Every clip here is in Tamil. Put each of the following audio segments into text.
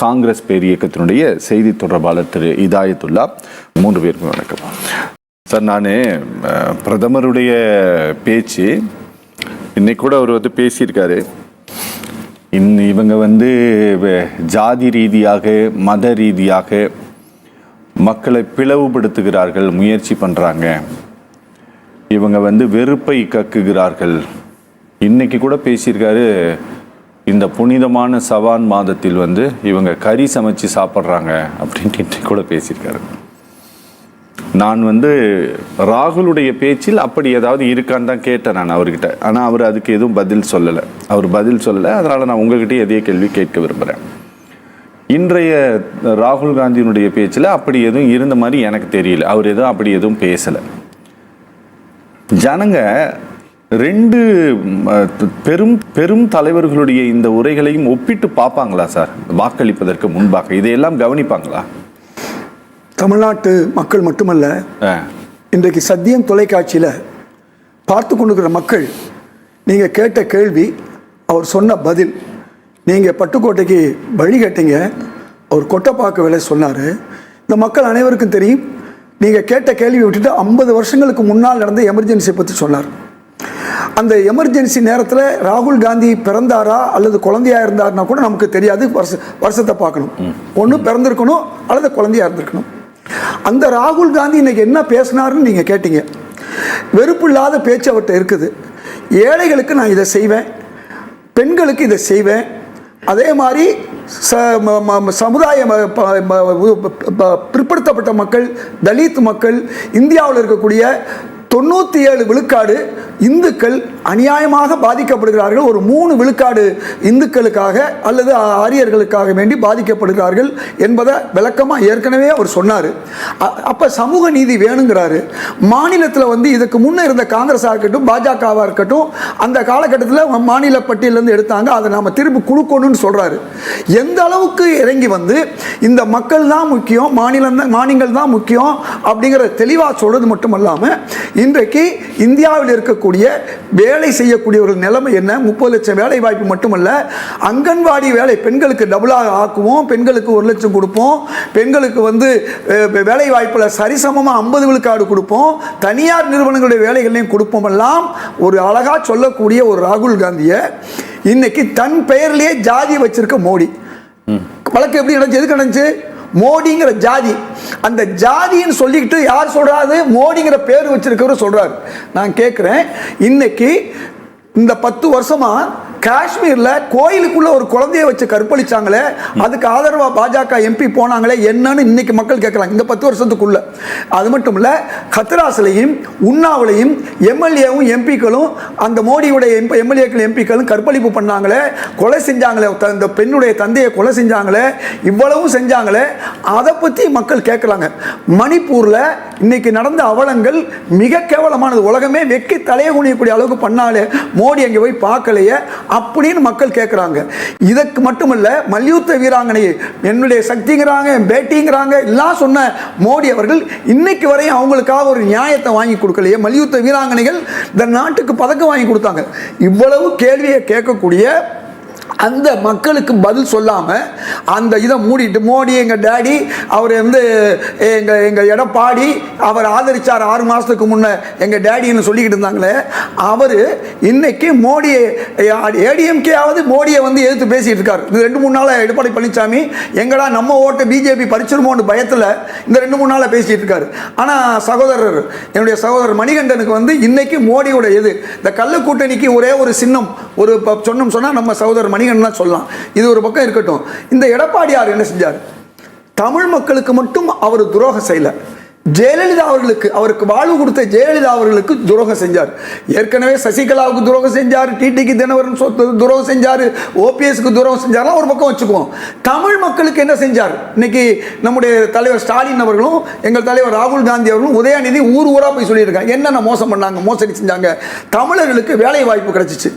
காங்கிரஸ் பேரியக்கத்தினுடைய செய்தி தொடர்பாளர் திரு இதாயத்துல்லா. 3 பேருக்கும் வணக்கம் சார். நான் பிரதமருடைய பேச்சு இன்னைக்கு கூட அவர் பேசியிருக்காரு. இவங்க ஜாதி ரீதியாக மத ரீதியாக மக்களை பிளவுபடுத்துகிறார்கள், முயற்சி பண்ணுறாங்க. இவங்க வெறுப்பை கக்குகிறார்கள். இன்னைக்கு கூட பேசியிருக்காரு, இந்த புனிதமான சவான் மாதத்தில் இவங்க கறி சமைச்சு சாப்பிட்றாங்க அப்படின்ட்டு கூட பேசியிருக்காரு. நான் ராகுலுடைய பேச்சில் அப்படி ஏதாவது இருக்கான்னு தான் கேட்டேன் நான் அவர்கிட்ட. ஆனால் அவர் அதுக்கு எதுவும் பதில் சொல்லலை. அதனால் நான் உங்ககிட்ட எதைய கேள்வி கேட்க விரும்புகிறேன். இன்றைய ராகுல் காந்தியினுடைய பேச்சில் அப்படி எதுவும் இருந்த மாதிரி எனக்கு தெரியல. அவர் எதுவும் அப்படி எதுவும் பேசலை. ஜனங்க 2 பெரும் தலைவர்களுடைய இந்த உரைகளையும் ஒப்பிட்டு பார்ப்பாங்களா சார்? வாக்களிப்பதற்கு முன்பாக இதையெல்லாம் கவனிப்பாங்களா? தமிழ்நாட்டு மக்கள் மட்டுமல்ல, இன்றைக்கு சத்தியம் தொலைக்காட்சியில் பார்த்து கொண்டிருக்கிற மக்கள், நீங்கள் கேட்ட கேள்வி, அவர் சொன்ன பதில், நீங்கள் பட்டுக்கோட்டைக்கு வழி கேட்டீங்க, அவர் கொட்டைப்பாக்கு வேலை சொன்னார். இந்த மக்கள் அனைவருக்கும் தெரியும். நீங்கள் கேட்ட கேள்வி விட்டுட்டு 50 வருஷங்களுக்கு முன்னால் நடந்த எமர்ஜென்சியை பற்றி சொன்னார். அந்த எமர்ஜென்சி நேரத்தில் ராகுல் காந்தி பிறந்தாரா அல்லது குழந்தையா இருந்தார்னா கூட நமக்கு தெரியாது. வருஷத்தை பார்க்கணும். ஒன்று பிறந்திருக்கணும் அல்லது குழந்தையா இருந்திருக்கணும். அந்த ராகுல் காந்தி இன்னைக்கு என்ன பேசினாருன்னு நீங்கள் கேட்டீங்க. வெறுப்பு இல்லாத பேச்சு அவர்கிட்ட இருக்குது. ஏழைகளுக்கு நான் இதை செய்வேன், பெண்களுக்கு இதை செய்வேன், அதே மாதிரி சமுதாய பிற்படுத்தப்பட்ட மக்கள், தலித் மக்கள், இந்தியாவில் இருக்கக்கூடிய 97 விழுக்காடு இந்துக்கள் அநியாயமாக பாதிக்கப்படுகிறார்கள். ஒரு 3 விழுக்காடு இந்துக்களுக்காக அல்லது ஆரியர்களுக்காக வேண்டி பாதிக்கப்படுகிறார்கள் என்பதை விளக்கமாக ஏற்கனவே அவர் சொன்னார். அப்போ சமூக நீதி வேணுங்கிறாரு. மாநிலத்தில் இதுக்கு முன்னே இருந்த காங்கிரஸாக இருக்கட்டும், பாஜகவாக இருக்கட்டும், அந்த காலகட்டத்தில் மாநில பட்டியலேருந்து எடுத்தாங்க, அதை நாம் திருப்பி கொடுக்கணும்னு சொல்கிறாரு. எந்த அளவுக்கு இறங்கி இந்த மக்கள் தான் முக்கியம், மாநிலங்கள் தான் முக்கியம் அப்படிங்கிற தெளிவாக சொல்கிறது மட்டுமல்லாமல், இன்றைக்கு இந்தியாவில் இருக்கக்கூடிய வேலை செய்யக்கூடியவர்கள் நிலைமை என்ன? 30 லட்சம் வேலை வாய்ப்பு மட்டுமல்ல, அங்கன்வாடி வேலை பெண்களுக்கு டபுளாக ஆக்குவோம், பெண்களுக்கு 1 லட்சம் கொடுப்போம், பெண்களுக்கு வேலை வாய்ப்பில் சரிசமமாக 50 விழுக்காடு கொடுப்போம், தனியார் நிறுவனங்களுடைய வேலைகளையும் கொடுப்போம் எல்லாம் ஒரு அழகாக சொல்லக்கூடிய ஒரு ராகுல் காந்தியை இன்னைக்கு தன் பெயர்லேயே ஜாதி வச்சிருக்க மோடி. வழக்கு எப்படி நடந்துச்சு? எதுக்கு நடந்துச்சு? மோடிங்கிற ஜாதி. அந்த ஜாதின்னு சொல்லிக்கிட்டு யார் சொல்றாரு? மோடிங்கிற பேர் வச்சிருக்கிறவர் சொல்றாரு. நான் கேட்கிறேன், இன்னைக்கு இந்த 10 வருஷமா காஷ்மீர்ல கோயிலுக்குள்ள ஒரு குழந்தைய வச்சு கற்பழிச்சாங்களே, அதுக்கு ஆதரவா பாஜக எம்பி போனாங்களே, என்னன்னு இன்னைக்கு மக்கள் கேட்கறாங்க. இந்த 10 வருஷத்துக்குள்ள. அது மட்டும் இல்ல, கத்ராஸ்லையும் உண்ணாவிலையும் எம்எல்ஏவும் எம்பிக்களும் அந்த மோடியுடைய எம்எல்ஏக்கள் எம்பிக்களும் கற்பழிப்பு பண்ணாங்களே, கொலை செஞ்சாங்களே, இந்த பெண்ணுடைய தந்தையை கொலை செஞ்சாங்களே, இவ்வளவும் செஞ்சாங்களே, அதை பத்தி மக்கள் கேட்கறாங்க. மணிப்பூர்ல இன்னைக்கு நடந்த அவலங்கள் மிக கேவலமானது. உலகமே வெக்கி தலையை குனியக்கூடிய அளவுக்கு பண்ணாலே மோடி அங்கே போய் பார்க்கலையே அப்படின்னு மக்கள் கேட்குறாங்க. இதற்கு மட்டுமல்ல, மல்யுத்த வீராங்கனையை என்னுடைய சக்திங்கிறாங்க, பேட்டிங்கிறாங்க எல்லாம் சொன்ன மோடி அவர்கள் இன்னைக்கு வரையும் அவங்களுக்காக ஒரு நியாயத்தை வாங்கி கொடுக்கலையே. மல்யுத்த வீராங்கனைகள் இந்த நாட்டுக்கு பதக்கம் வாங்கி கொடுத்தாங்க. இவ்வளவு கேள்வியை கேட்கக்கூடிய அந்த மக்களுக்கு பதில் சொல்லாமல் அந்த இதை மூடிட்டு, மோடி எங்கள் டேடி, அவர் எங்கள் எடப்பாடி, அவர் ஆதரிச்சார் 6 மாதத்துக்கு முன்னே எங்கள் டேடின்னு சொல்லிக்கிட்டு இருந்தாங்களே, அவர் இன்னைக்கு மோடியை ஏடிஎம்கேயாவது மோடியை எதிர்த்து பேசிகிட்டு இருக்கார். இந்த 2-3 நாளாக எடப்பாடி பழனிசாமி எங்கடா நம்ம ஓட்டை பிஜேபி பறிச்சிருமோன்னு பயத்தில் இந்த 2-3 நாளாக பேசிகிட்டு இருக்காரு. ஆனால் என்னுடைய சகோதரர் மணிகண்டனுக்கு இன்னைக்கு மோடியோட இந்த கள்ள கூட்டணிக்கு ஒரே ஒரு சின்னம் ஒரு சொன்னால் நம்ம சகோதரர் மணிகண்டன் சொல்லலாம். இது ஒரு பக்கம் இருக்கட்டும். இந்த எடப்பாடியார் என்ன செஞ்சார்? தமிழ் மக்களுக்கு மட்டும் அவர் துரோகம் செய்யல, ஜெயலலிதா அவர்களுக்கு, அவருக்கு வாழ்வு கொடுத்த ஜெயலலிதா அவர்களுக்கு துரோகம் செஞ்சார். ஏற்கனவே சசிகலாவுக்கு துரோகம் செஞ்சார், டிடிக்கு தினகரன் துரோகம் செஞ்சார், ஓபிஎஸ்க்கு துரோகம் செஞ்சார்லாம் ஒரு பக்கம் வச்சுக்குவோம். தமிழ் மக்களுக்கு என்ன செஞ்சார்? இன்னைக்கு நம்முடைய தலைவர் ஸ்டாலின் அவர்களும் எங்கள் தலைவர் ராகுல் காந்தி அவர்களும் உதயநிதி ஊர் ஊரா போய் சொல்லியிருக்காங்க. என்னென்ன மோசம் பண்ணாங்க, மோசடி செஞ்சாங்க. தமிழர்களுக்கு வேலை வாய்ப்பு கிடைச்சிச்சு.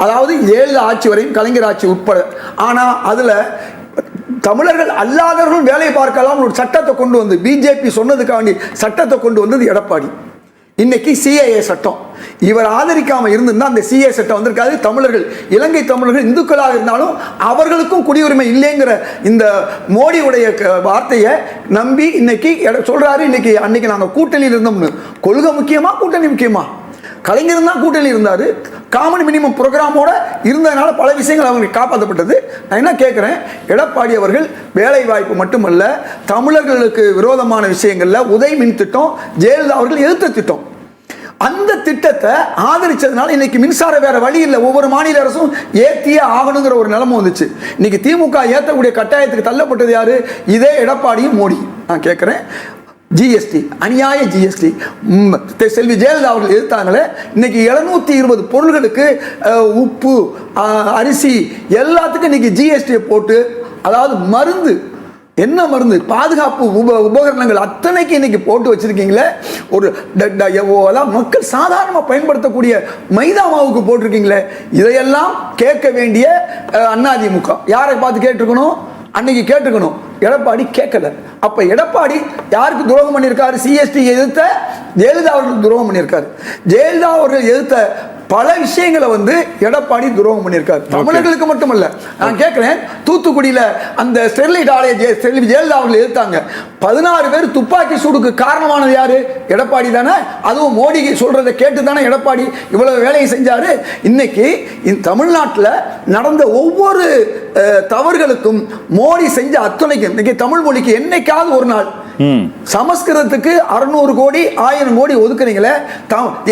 அதாவது 7 ஆட்சி வரையும், கலைஞர் ஆட்சி உட்பட. ஆனால் அதில் தமிழர்கள் அல்லாதவர்கள் வேலை பார்க்கலாம் ஒரு சட்டத்தை கொண்டு பிஜேபி சொன்னதுக்காண்டி சட்டத்தை கொண்டு வந்தது எடப்பாடி. இன்னைக்கு சிஏஏ சட்டம் இவர் ஆதரிக்காம இருந்திருந்தா அந்த சிஏ சட்டம் வந்திருக்காது. தமிழர்கள், இலங்கை தமிழர்கள் இந்துக்களாக இருந்தாலும் அவர்களுக்கும் குடியுரிமை இல்லைங்கிற இந்த மோடியுடைய வார்த்தையை நம்பி இன்னைக்கு சொல்றாரு. அன்னைக்கு நாங்கள் கூட்டணியில் இருந்தோம்னு. கொள்கை முக்கியமா, கூட்டணி முக்கியமா? கலைஞர் தான் கூட்டணி இருந்தார். காமன் மினிமம் ப்ரோக்ராமோட இருந்ததுனால பல விஷயங்கள் அவங்களுக்கு காப்பாற்றப்பட்டது. நான் என்ன கேட்குறேன், எடப்பாடி அவர்கள் வேலை வாய்ப்பு மட்டுமல்ல, தமிழர்களுக்கு விரோதமான விஷயங்களில் உதய் மின் திட்டம், ஜெயலலிதா அவர்கள் எதிர்த்த திட்டம், அந்த திட்டத்தை ஆதரிச்சதுனால இன்னைக்கு மின்சாரம் வேற வழி இல்லை, ஒவ்வொரு மாநில அரசும் ஏற்றியே ஆகணுங்கிற ஒரு நிலைமை வந்துச்சு. இன்னைக்கு திமுக ஏற்றக்கூடிய கட்டாயத்துக்கு தள்ளப்பட்டது யாரு? இதே எடப்பாடியும் மோடி. நான் கேட்குறேன், ஜிஎஸ்டி, அநியாய ஜிஎஸ்டி செல்வி ஜெயலலிதா அவர்கள் எதிர்த்தாங்களே. இன்னைக்கு 720 பொருள்களுக்கு உப்பு, அரிசி எல்லாத்துக்கும் இன்னைக்கு ஜிஎஸ்டியை போட்டு, அதாவது மருந்து, என்ன மருந்து, பாதுகாப்பு உபகரணங்கள் அத்தனைக்கு இன்னைக்கு போட்டு வச்சிருக்கீங்களே. ஒரு மக்கள் சாதாரணமாக பயன்படுத்தக்கூடிய மைதா மாவுக்கு போட்டிருக்கீங்களே. இதையெல்லாம் கேட்க வேண்டிய அதிமுக யாரை பார்த்து கேட்டிருக்கணும்? அன்னைக்கு கேட்டுக்கணும். எடப்பாடி கேட்கல. அப்ப எடப்பாடி யாருக்கு துரோகம் பண்ணியிருக்காரு? சிஎஸ்டி எதிர்த்த ஜெயலலிதா அவர்கள் துரோகம் பண்ணியிருக்காரு. ஜெயலலிதா அவர்கள் எதிர்த்த பல விஷயங்களை எடப்பாடி துரோகம் பண்ணியிருக்காரு. தமிழர்களுக்கு மட்டுமல்ல. நான் கேட்கிறேன், தூத்துக்குடியில அந்த ஸ்டெர்லைட் ஆலையை ஜெயலலிதா அவர்கள் எதிர்த்தாங்க. 16 பேர் துப்பாக்கி சூடுக்கு காரணமானது யாரு? எடப்பாடி தானே. அதுவும் மோடி சொல்றதை கேட்டு தானே எடப்பாடி இவ்வளவு வேலையை செஞ்சாரு. இன்னைக்கு தமிழ்நாட்டில் நடந்த ஒவ்வொரு தவறுகளுக்கும் மோடி செஞ்ச அத்துணைக்கு இன்னைக்கு தமிழ் மொழிக்கு என்னைக்காவது ஒரு நாள் சமஸ்கிருதத்துக்கு 600 கோடி 1000 கோடி ஒதுக்குறீங்களே,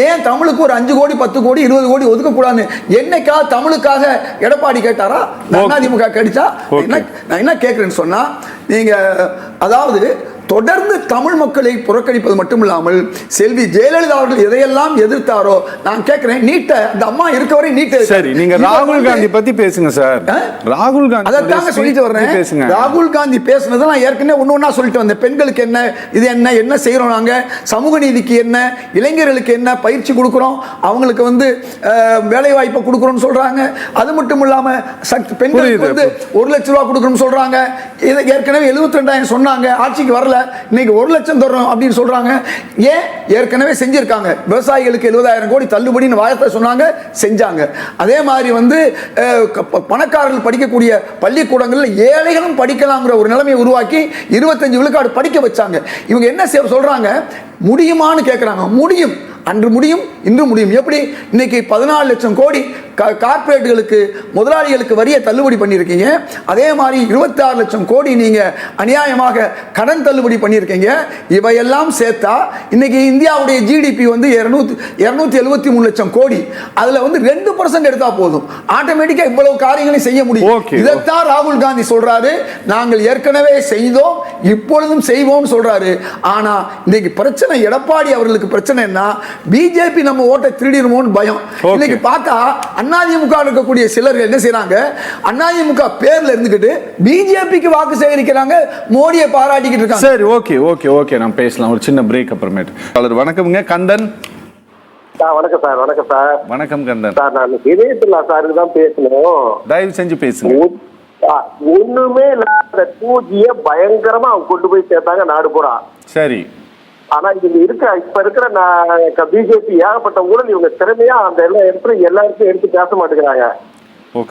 ஏன் தமிழுக்கு ஒரு 5 கோடி 10 கோடி 20 கோடி ஒதுக்க கூடாது? என்னைக்காவது தமிழுக்காக எடப்பாடி கேட்டாரா? அதிமுக கேட்டுச்சா? நான் என்ன கேட்கிறேன்னு சொன்னா, நீங்க அதாவது தொடர்ந்து தமிழ் மக்களை புறக்கணிப்பது மட்டுமில்லாமல் செல்வி ஜெயலலிதா அவர்கள் எதையெல்லாம் எதிர்த்தாரோ, நான் கேட்கிறேன், நீட்ட அந்த அம்மா இருக்கவரை நீட்ட. சரி, நீங்க ராகுல் காந்தி பத்தி பேசுங்க சார். ராகுல் காந்தி அதான் சொல்லிட்டு வர்றேன். ராகுல் காந்தி பேசுனது நான் ஏற்கனவே ஒன்னொன்னா சொல்லிட்டு வந்தேன். பெண்களுக்கு என்ன, இது என்ன செய்யறோம் நாங்க, சமூக நீதிக்கு என்ன, இளைஞர்களுக்கு என்ன பயிற்சி கொடுக்கிறோம், அவங்களுக்கு வேலை வாய்ப்பை கொடுக்கிறோம்னு சொல்றாங்க. அது மட்டும் இல்லாம பெண்களுக்கு 1 லட்சம் ரூபாய் கொடுக்கணும்னு சொல்றாங்க. இதை ஏற்கனவே 72,000 சொன்னாங்க, ஆட்சிக்கு வரல. இன்னைக்கு 1 லட்சம் தரோம் அப்படின்னு சொல்றாங்க. ஏன்? ஏற்கனவே செஞ்சிருக்காங்க. விவசாயிகளுக்கு 70,000 கோடி தள்ளுபடின்னு வாய்ப்பை சொன்னாங்க, செஞ்சாங்க. அதே மாதிரி பணக்காரர்கள் படிக்கக்கூடிய பள்ளிக்கூடங்களில் ஏழைகளும் படிக்கலாங்கிற ஒரு நிலைமையை உருவாக்கி 25 விழுக்காடு படிக்க வச்சாங்க. இவங்க என்ன சொல்றாங்க? முடியுமான்னு கேட்கிறாங்க. முடியும். அன்று முடியும், இன்று முடியும். எப்படி? இன்னைக்கு 14 லட்சம் கோடி கார்பரேட்டுகளுக்கு, முதலாளிகளுக்கு வரியை தள்ளுபடி பண்ணியிருக்கீங்க. அதே மாதிரி 26 லட்சம் கோடி நீங்க அநியாயமாக கடன் தள்ளுபடி பண்ணியிருக்கீங்க. இவையெல்லாம் சேர்த்தா இன்னைக்கு இந்தியாவுடைய ஜிடிபி 273 லட்சம் கோடி. அதுல 2% எடுத்தா போதும், ஆட்டோமேட்டிக்கா இவ்வளவு காரியங்களை செய்ய முடியும். இதைத்தான் ராகுல் காந்தி சொல்றாரு. நாங்கள் ஏற்கனவே செய்தோம், இப்பொழுதும் செய்வோம் சொல்றாரு. ஆனா இன்னைக்கு பிரச்சனை, எடப்பாடி அவர்களுக்கு பிரச்சனை என்ன? பிஜேபி நம்ம ஓட்டை திருடிடுமோன்னு பயம். இன்னைக்கு பார்த்தா அதிமுக இருக்கக்கூடிய சிலர்கள் என்ன செய்யறாங்க? அதிமுக பேர்ல இருந்துகிட்டு பிஜேபிக்கு வாக்கு சேகரிக்கிறாங்க, மோடியை பாராட்டிக்கிட்டு இருக்காங்க. சரி, ஓகே ஓகே ஓகே, நான் பேசலாம். ஒரு சின்ன பிரேக் அப்புறமேட்டு. வணக்கம்ங்க கந்தன். வணக்கம் சார். வணக்கம் சார். வணக்கம் கந்தன் சார். நான் இதயத்துல்லா சாருக்கு தான் பேசணும். தயவு செஞ்சு பேசுங்க. ஒண்ணுமே இல்லாத 2G பயங்கரமா அவங்க கொண்டு போய் சேர்த்தாங்க நாடு பூரா. சரி. ஆனா இப்ப இருக்கிற பிஜேபி ஏகப்பட்ட ஊழல், இவங்க திறமையா அந்த எல்லாருக்கும் எடுத்து பேச மாட்டேங்கிறாங்க.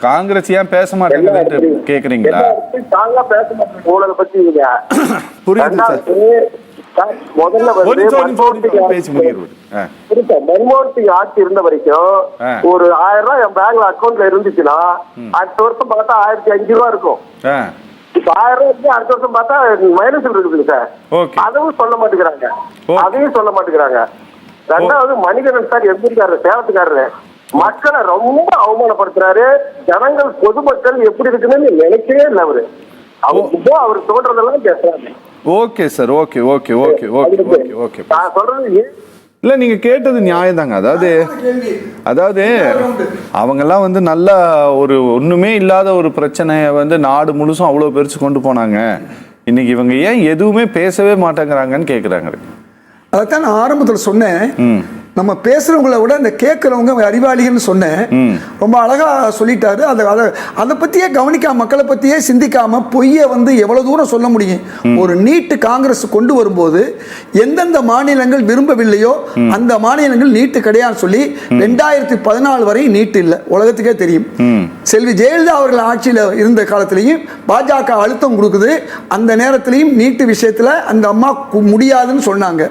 காங்கிரஸ் ஏன் பேச மாட்டேங்குது கேக்குறீங்களா? தாங்க பேச மாட்டேங்க ஊழலை பத்தி. இவங்க முதல்ல மன்மோகன் சிங் ஆட்சி இருந்த வரைக்கும் ஒரு 1000 ரூபாய் என் பேங்க்ல அக்கௌண்ட்ல இருந்துச்சுன்னா அடுத்த வருஷம் பார்த்தா 1500 ரூபாய் இருக்கும். இப்ப 1000 ரூபாய் அடுத்த வருஷம் பார்த்தா மைனஸ் இருக்குது சார். அதுவும் சொல்ல மாட்டேங்கிறாங்க, அதையும் சொல்ல மாட்டேங்கிறாங்க. ரெண்டாவது மணிகண்டன் சார் எந்திரிக்காரு, சேவத்துக்காரரு மக்களை ரொம்ப அவமானப்படுத்துறாரு. ஜனங்கள், பொதுமக்கள் எப்படி இருக்குன்னு நினைக்கவே இல்லை அவரு. அவர் தோன்றதெல்லாம் பேசுறாங்க. Okay sir, okay okay okay okay okay okay. நான் சொல்றது இல்லை, நீங்கள் கேட்டது நியாயம் தாங்க. அதாவது அவங்கெல்லாம் நல்லா ஒரு ஒன்றுமே இல்லாத ஒரு பிரச்சனையை நாடு முழுசும் அவ்வளோ பெருசு கொண்டு போனாங்க. இன்னைக்கு இவங்க ஏன் எதுவுமே பேசவே மாட்டேங்கிறாங்கன்னு கேட்குறாங்க. அதைத்தான் நான் ஆரம்பத்தில் சொன்னேன். நம்ம பேசுறவங்கள விட இந்த கேட்கறவங்க அறிவாளிகள்னு சொன்னேன். ரொம்ப அழகா சொல்லிட்டாரு. அதை பத்தியே கவனிக்காம, மக்களை பத்தியே சிந்திக்காம பொய்யை வந்து எவ்வளவு தூரம் சொல்ல முடியும்? ஒரு நீட்டு காங்கிரஸ் கொண்டு வரும்போது எந்தெந்த மாநிலங்கள் விரும்பவில்லையோ அந்த மாநிலங்கள் நீட்டு கிடையாது சொல்லி 2014 வரை நீட்டு இல்லை, உலகத்துக்கே தெரியும். செல்வி ஜெயலலிதா அவர்கள் ஆட்சியில் இருந்த காலத்திலையும் பாஜக அழுத்தம் கொடுக்குது. அந்த நேரத்திலையும் நீட்டு விஷயத்தில் அந்த அம்மா முடியாதுன்னு சொன்னாங்க.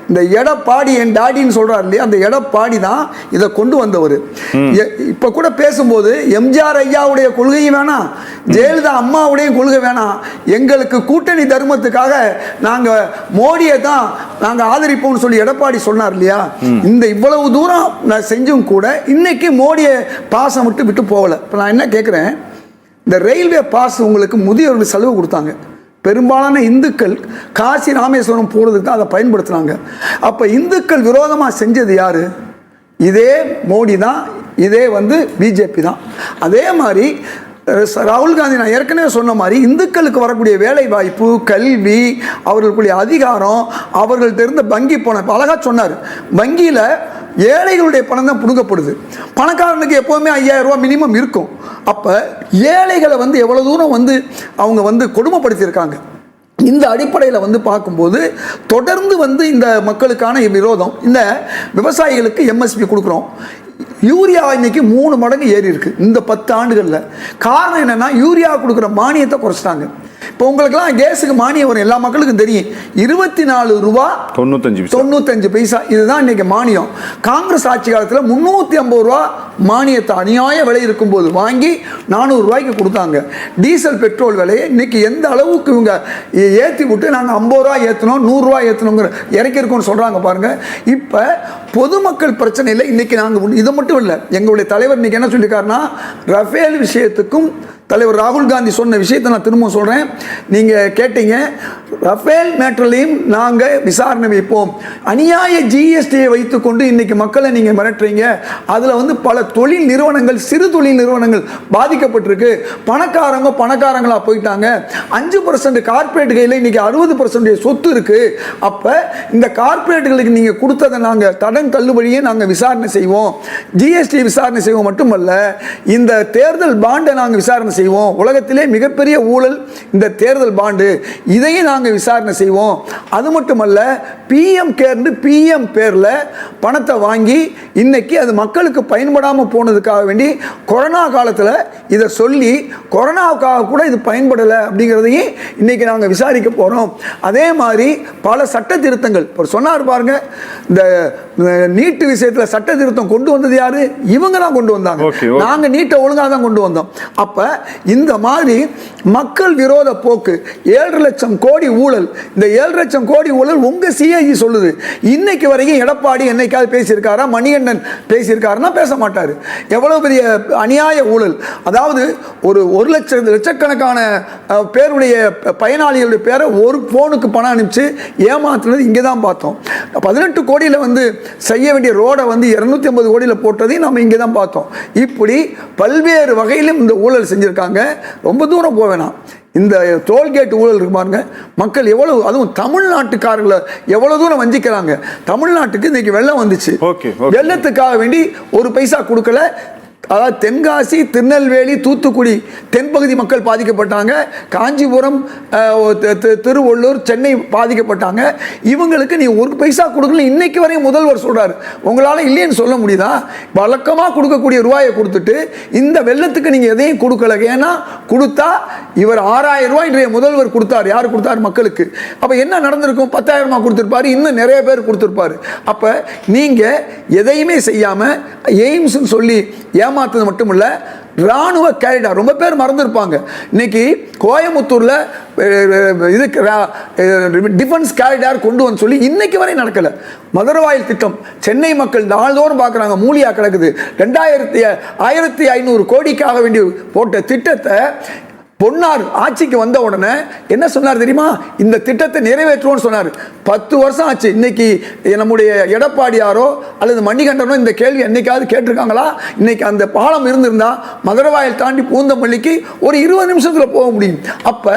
இந்த எடப்பாடி என் டாடின்னு சொல்றாரு இல்லையா, அந்த எடப்பாடி தான் இதை கொண்டு வந்தவர். இப்ப கூட பேசும்போது எம்ஜிஆர் ஐயாவுடைய கொள்கையும் வேணாம், ஜெயலலிதா அம்மாவுடைய கொள்கை வேணாம், எங்களுக்கு கூட்டணி தர்மத்துக்காக நாங்க மோடியை தான் நாங்க ஆதரிப்போம்னு சொல்லி எடப்பாடி சொன்னார் இல்லையா. இந்த இவ்வளவு தூரம் நான் செஞ்சும் கூட இன்னைக்கு மோடியை பாசம் விட்டு போகல. இப்ப நான் என்ன கேட்கிறேன், இந்த ரயில்வே பாஸ் உங்களுக்கு முதியோர்களுக்கு செலவு கொடுத்தாங்க. பெரும்பாலான இந்துக்கள் காசி ராமேஸ்வரம் போகிறதுக்கு தான் அதை பயன்படுத்துனாங்க. அப்போ இந்துக்கள் விரோதமாக செஞ்சது யாரு? இதே மோடி தான், இதே வந்து பிஜேபி தான். அதே மாதிரி ராகுல் காந்தி நான் ஏற்கனவே சொன்ன மாதிரி இந்துக்களுக்கு வரக்கூடிய வேலை வாய்ப்பு, கல்வி, அவர்களுக்குரிய அதிகாரம், அவர்கள்ட்ட இருந்த வங்கி பணம், அழகா சொன்னார், வங்கியில் ஏழைகளுடைய பணம் தான் புடுங்கப்படுது. பணக்காரனுக்கு எப்போவுமே 5000 ரூபா மினிமம் இருக்கும். அப்போ ஏழைகளை வந்து எவ்வளோ தூரம் வந்து அவங்க வந்து கொடுமைப்படுத்தியிருக்காங்க. இந்த அடிப்படையில் வந்து பார்க்கும்போது தொடர்ந்து வந்து இந்த மக்களுக்கான விரோதம். இந்த விவசாயிகளுக்கு எம்எஸ்பி கொடுக்குறோம், யூரியா இன்னைக்கு 3 மடங்கு ஏறி இருக்கு இந்த 10 ஆண்டுகளில். காரணம் என்னன்னா யூரியா கொடுக்குற மானியத்தை குறைச்சிட்டாங்க. இப்போ உங்களுக்குலாம் கேஸுக்கு மானியம் வரும், எல்லா மக்களுக்கும் தெரியும், 24 ரூபா 95 பைசா இதுதான் இன்னைக்கு மானியம். காங்கிரஸ் ஆட்சி காலத்தில் 350 ரூபா மானியத்தை அநியாய விலை இருக்கும்போது வாங்கி 400 ரூபாய்க்கு கொடுத்தாங்க. டீசல் பெட்ரோல் விலையை இன்னைக்கு எந்த அளவுக்கு இவங்க ஏற்றி விட்டு நாங்கள் 50 ரூபா ஏற்றணும், 100 ரூபா ஏற்றணுங்கிற இறக்கிருக்கோம்னு சொல்கிறாங்க பாருங்க. இப்போ பொதுமக்கள் பிரச்சனை இல்லை. இன்னைக்கு நாங்கள் இது மட்டும் இல்லை, எங்களுடைய தலைவர் இன்னைக்கு என்ன சொல்லியிருக்காருன்னா, ரஃபேல் விஷயத்துக்கும் தலைவர் ராகுல் காந்தி சொன்ன விஷயத்தை நான் திரும்ப சொல்கிறேன். நீங்கள் கேட்டீங்க, ரஃபேல் மேட்டர்லையும் நாங்கள் விசாரணை வைப்போம். அநியாய ஜிஎஸ்டியை வைத்துக்கொண்டு இன்னைக்கு மக்களை நீங்கள் மிரட்டுறீங்க. அதில் வந்து பல தொழில் நிறுவனங்கள், சிறு தொழில் நிறுவனங்கள் பாதிக்கப்பட்டிருக்கு. பணக்காரங்களாக போயிட்டாங்க. 5% கார்பரேட் கையில் இன்னைக்கு 60% சொத்து இருக்கு. அப்போ இந்த கார்பரேட்டுகளுக்கு நீங்கள் கொடுத்ததை நாங்கள் தடன் தள்ளுபடியே நாங்கள் விசாரணை செய்வோம். ஜிஎஸ்டி விசாரணை செய்வோம் மட்டுமல்ல, இந்த தேர்தல் பாண்டை நாங்கள் விசாரணை செய்வோம். உலகத்திலே மிகப்பெரிய ஊழல் இந்த தேர்தல் பாண்டு, இதையும் நாங்கள் விசாரணை செய்வோம். அது மட்டுமல்ல, பிஎம் கேர்னு பிஎம் பேர்ல பணத்தை வாங்கி இன்னைக்கு அது மக்களுக்கு பயன்படாமல் போனதுக்காக வேண்டி கொரோனா காலத்தில் இதை சொல்லி கொரோனாவுக்காக கூட இது பயன்படலை அப்படிங்கிறதையும் இன்னைக்கு நாங்கள் விசாரிக்க போகிறோம். அதே மாதிரி பல சட்ட திருத்தங்கள் இப்போ சொன்னார் பாருங்க. இந்த நீட்டு விஷயத்தில் சட்ட திருத்தம் கொண்டு வந்தது யாரு? இவங்க தான் கொண்டு வந்தாங்க. நாங்கள் நீட்டை ஒழுங்காக தான் கொண்டு வந்தோம். அப்போ இந்த மாதிரி மக்கள் விரோத போக்கு, 7 லட்சம் கோடி ஊழல், இந்த 7 லட்சம் கோடி ஊழல் உங்க சிஐஜி சொல்லுது. இன்னைக்கு வரைக்கும் எடப்பாடி என்னைக்காவது பேசியிருக்காரா? மணிகண்டன் பேசியிருக்காருன்னா பேச மாட்டாரு. எவ்வளவு பெரிய அநியாய ஊழல். அதாவது ஒரு லட்சக்கணக்கான பேருடைய பயனாளிகளுடைய பேரை ஒரு போனுக்கு பணம் அனுப்பிச்சு ஏமாத்துனது இங்கே தான் பார்த்தோம். 18 கோடியில் வந்து செய்ய வேண்டிய ரோடை வந்து 250 கோடியில் போட்டதையும் நம்ம இங்கே தான் பார்த்தோம். இப்படி பல்வேறு வகையிலும் இந்த ஊழல் செஞ்சுருக்காங்க. ரொம்ப தூரம் போக வேணாம். இந்த டோல்கேட் ஊழல் இருக்கு பாருங்க, மக்கள் எவ்வளவு, அதுவும் தமிழ்நாட்டுக்காரர்களை எவ்வளவு தூரம் வஞ்சிக்கிறாங்க. தமிழ்நாட்டுக்கு இன்னைக்கு வெள்ளம் வந்துச்சு, வெள்ளத்துக்காக வேண்டி ஒரு பைசா கொடுக்கல. அதாவது தென்காசி, திருநெல்வேலி, தூத்துக்குடி தென்பகுதி மக்கள் பாதிக்கப்பட்டாங்க. காஞ்சிபுரம், திருவள்ளூர், சென்னை பாதிக்கப்பட்டாங்க. இவங்களுக்கு நீ ஒரு பைசா கொடுக்கல. இன்னைக்கு வரையும் முதல்வர் சொல்றாரு, உங்களால் இல்லைன்னு சொல்ல முடியுதா? வழக்கமாக கொடுக்கக்கூடிய ரூபாயை கொடுத்துட்டு இந்த வெள்ளத்துக்கு நீங்க எதையும் கொடுக்கல. ஏன்னா கொடுத்தா இவர் 6000 ரூபாய் இன்றைய முதல்வர் கொடுத்தார். யார் கொடுத்தார்? மக்களுக்கு. அப்ப என்ன நடந்திருக்கும்? 10,000 கொடுத்திருப்பாரு, இன்னும் நிறைய பேர் கொடுத்திருப்பாரு. அப்ப நீங்க எதையுமே செய்யாம எய்ம்ஸ் சொல்லி ஏமாத்தது மட்டுமில்ல, ராணுவ கேரிடார் ரொம்ப பேர் மறந்துருப்பாங்க. இன்னைக்கு கோயம்புத்தூர்ல இதுக்கு டிஃபென்ஸ் கேரிடார் கொண்டு வந்து சொல்லி இன்னைக்கு வரை நடக்கல. மதுரவாயில் திட்டம் சென்னை மக்கள் நாள்தோறும் பார்க்குறாங்க, மூலியா கிடக்குது. 1500 கோடிக்காக வேண்டி போட்ட திட்டத்தை பொன்னார் ஆட்சிக்கு வந்த உடனே என்ன சொன்னார் தெரியுமா? இந்த திட்டத்தை நிறைவேற்றுவோம்னு சொன்னார். 10 வருஷம் ஆச்சு. இன்னைக்கு நம்முடைய எடப்பாடியாரோ அல்லது மணிகண்டனோ இந்த கேள்வி என்னைக்காவது கேட்டிருக்காங்களா? இன்னைக்கு அந்த பாலம் இருந்திருந்தா மதுரவாயல் தாண்டி பூந்தமல்லிக்கு ஒரு 20 நிமிஷத்துல போக முடியும். அப்ப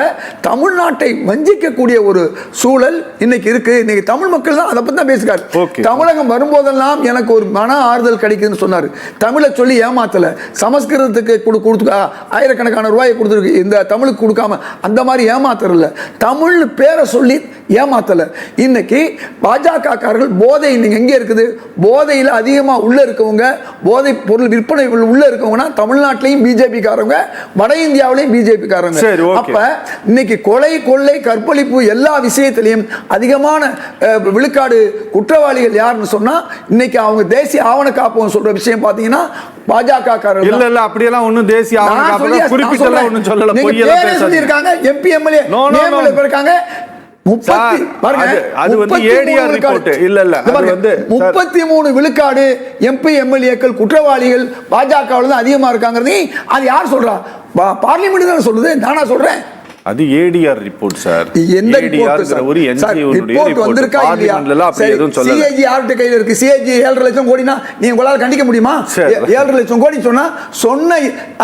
தமிழ்நாட்டை வஞ்சிக்கக்கூடிய ஒரு சூழல் இன்னைக்கு இருக்கு. இன்னைக்கு தமிழ் மக்கள் தான் அதை பத்தி தான் பேசுறாரு. தமிழகம் வரும்போதெல்லாம் எனக்கு ஒரு மன ஆறுதல் கிடைக்குதுன்னு சொன்னாரு. தமிழை சொல்லி ஏமாத்தல. சமஸ்கிருதத்துக்கு கொடுத்து ஆயிரக்கணக்கான ரூபாயை கொடுத்துருக்கு, இந்த தமிழுக்கு கொடுக்காம அந்த மாதிரி ஏமாத்தல. தமிழ் பேரை சொல்லி ஏமாத்தல. இன்னைக்கு பாஜக காரர்கள் போதை இன்னைக்கு எங்க இருக்குது? போதையில் அதிகமா உள்ள இருக்கவங்க, போதை பொருள் விற்பனை உள்ள இருக்கவங்கன்னா தமிழ்நாட்டிலையும் பிஜேபி காரங்க, வட இந்தியாவிலையும் பிஜேபி காரங்க. அப்ப இன்னைக்கு கொலை, கொள்ளை, கற்பழிப்பு எல்லா விஷயத்திலையும் அதிகமான விழுக்காடு குற்றவாளிகள் யாருன்னு சொன்னா இன்னைக்கு அவங்க தேசிய ஆவண காப்பகம் சொல்ற விஷயம் பாத்தீங்கன்னா பாஜக காரர்கள். இல்ல இல்ல அப்படியெல்லாம் ஒண்ணும் தேசிய ஆவண காப்பகம் குறிப்பிட்டெல்லாம் ஒண்ணும் சொல்லல. பொய்யெல்லாம் சொல்லிருக்காங்க. எம்பி எம்எல்ஏ நேம்ல இருக்காங்க. 33 விழுக்காடு எம்பி எம்எல்ஏக்கள் குற்றவாளிகள் பாஜகவில் தான் அதிகமா இருக்காங்க. அது யார் சொல்றா? பார்லிமெண்ட் தான் சொல்லுது, நானா சொல்றேன். அது ஏடிஆர் ரிப்போர்ட் சார். எந்த ரிப்போர்ட் வந்திருக்கா இல்லையா? சிஏஜி யார்கிட்ட கையில இருக்கு? சிஏஜி 7.5 லட்சம் கோடினா நீங்க உங்களால கண்டிக்க முடியுமா? 7.5 லட்சம் கோடி சொன்ன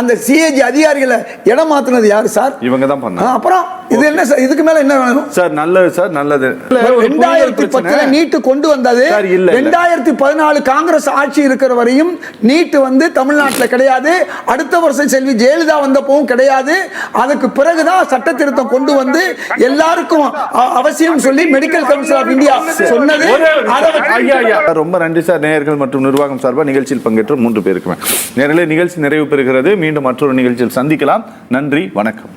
அந்த சிஏஜி அதிகாரிகளை இடம் மாத்துனது யாரு சார்? இவங்க தான் பண்ணாங்க. அப்புறம் இது என்ன சார்? இதுக்கு மேல என்ன வேணும் சார்? நல்லது சார், நல்லது. 2010 நீட்டு கொண்டு வந்தது. 2014 காங்கிரஸ் ஆட்சி இருக்கிற வரையும் நீட்டு வந்து தமிழ்நாட்டில் கிடையாது. அடுத்த வருஷம் செல்வி ஜெயலலிதா வந்தப்பவும் கிடையாது. அதுக்கு பிறகுதான் சட்ட திருத்தம் கொண்டு வந்து எல்லாருக்கும் அவசியம் சொல்லி மெடிக்கல் கவுன்சில் ஆஃப் இந்தியா சொன்னது. ரொம்ப நன்றி சார். நேயர்கள் மற்றும் நிர்வாகம் சார்பாக நிகழ்ச்சியில் பங்கேற்ற 3 பேருக்குமே நேரிலே நிகழ்ச்சி நிறைவு பெறுகிறது. மீண்டும் மற்றொரு நிகழ்ச்சியில் சந்திக்கலாம். நன்றி, வணக்கம்.